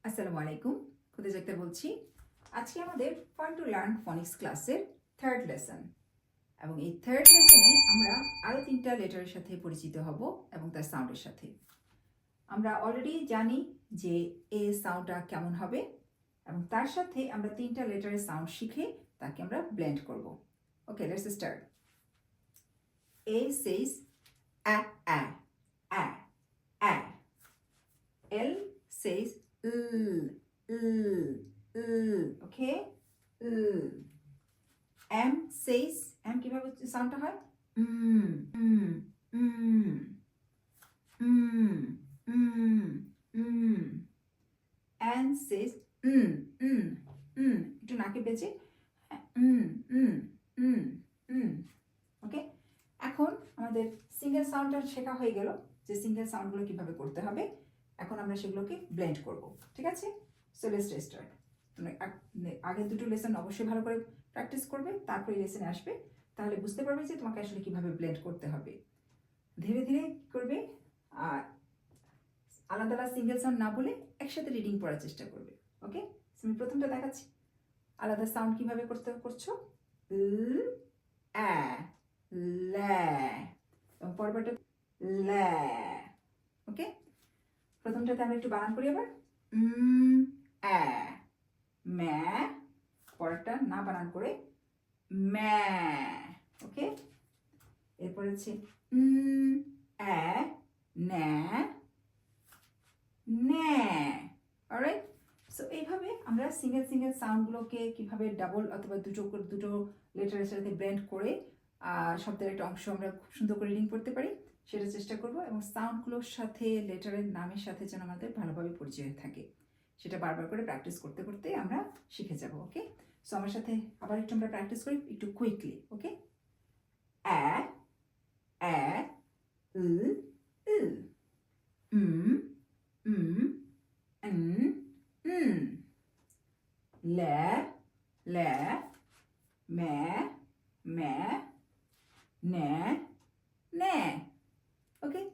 আসসালামু আলাইকুম, খুদেজ আক্তার বলছি। আজকে আমাদের ফান টু লার্ন ফনিক্স ক্লাসের থার্ড লেসন, এবং এই থার্ড লেসনে আমরা আরও 3টা লেটারের সাথে পরিচিত হব এবং তার সাউন্ডের সাথে। আমরা অলরেডি জানি যে এ সাউন্ডটা কেমন হবে, এবং তার সাথে আমরা 3টা লেটারের সাউন্ড শিখে তাকে আমরা ব্লেন্ড করব। Okay, let's start. A says আ আ আ আ। L says okay? M says, M কিভাবে সাউন্ডটা হয়? mm mm mm mm mm. N says একটু নাকে বেঁচে ওকে। এখন আমাদের সিঙ্গেল সাউন্ডটা শেখা হয়ে গেল যে সিঙ্গেল সাউন্ডগুলো কিভাবে করতে হবে। এখন আমরা সেগুলোকে ব্লেন্ড করব, ঠিক আছে? So let's start. তুমি আগের দুটো লেসন অবশ্যই ভালো করে প্র্যাকটিস করবে, তারপরে লেসনে আসবে, তাহলে বুঝতে পারবে যে তোমাকে আসলে কিভাবে ব্লেন্ড করতে হবে। ধীরে ধীরে করবে, আর আলাদা আলাদা সিঙ্গেল সাউন্ড না বলে একসাথে রিডিং পড়ার চেষ্টা করবে। ওকে, আমি প্রথমটা দেখাচ্ছি আলাদা সাউন্ড কিভাবে করছো। এবং পরবর্তী ল্যা। ওকে, প্রথমটাতে আমরা একটু বানান করি আবার। ম্যা, পরেরটা না বানান করে ম্যা। ওকে, এরপর হচ্ছে ন্যা ন্যা। অলরাইট, সো এইভাবে আমরা সিঙ্গেল সিঙ্গেল সাউন্ডগুলোকে কিভাবে ডাবল অথবা দুটো লেটারের সাথে ব্লেন্ড করে শব্দের একটা অংশ আমরা খুব সুন্দর করে রিডিং করতে পারি সেটা চেষ্টা করব, এবং সাউন্ডগুলোর সাথে লেটারের নামের সাথে যেন আমাদের ভালোভাবে পরিচয় থাকে সেটা বারবার করে প্র্যাকটিস করতে করতে আমরা শিখে যাব। ওকে, সো আমার সাথে আবার একটু আমরা প্র্যাকটিস করি একটু কুইকলি। ওকে, অ্যা অ্যা ল্যা ল্যা ম্যা ম্যা ন্যা ন্যা। Okay,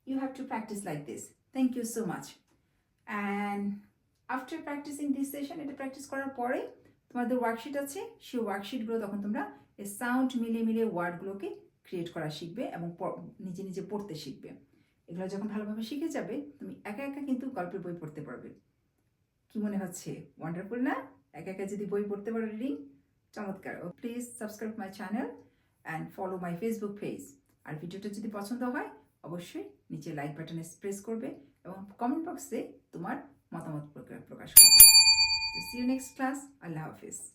you have to practice like this. Thank you so much. And after practicing this session, এটা প্র্যাকটিস করার পরে তোমাদের ওয়ার্কশিট আছে, সেই ওয়ার্কশিটগুলো তখন তোমরা এই সাউন্ড মিলিয়ে ওয়ার্ডগুলোকে ক্রিয়েট করা শিখবে এবং নিজে নিজে পড়তে শিখবে। এগুলো যখন ভালোভাবে শিখে যাবে তুমি একা একা কিন্তু গল্পের বই পড়তে পারবে। কি মনে হচ্ছে? ওয়ান্ডারফুল না? একা একা যদি বই পড়তে পারো রিডিং, চমৎকার। Please subscribe my channel and follow my facebook page. আর ভিডিওটা যদি পছন্দ হয় অবশ্যই নিচে লাইক বাটনে প্রেস করবে এবং কমেন্ট বক্সে তোমার মতামত প্রকাশ করবে। See you next class. আল্লাহ হাফিজ।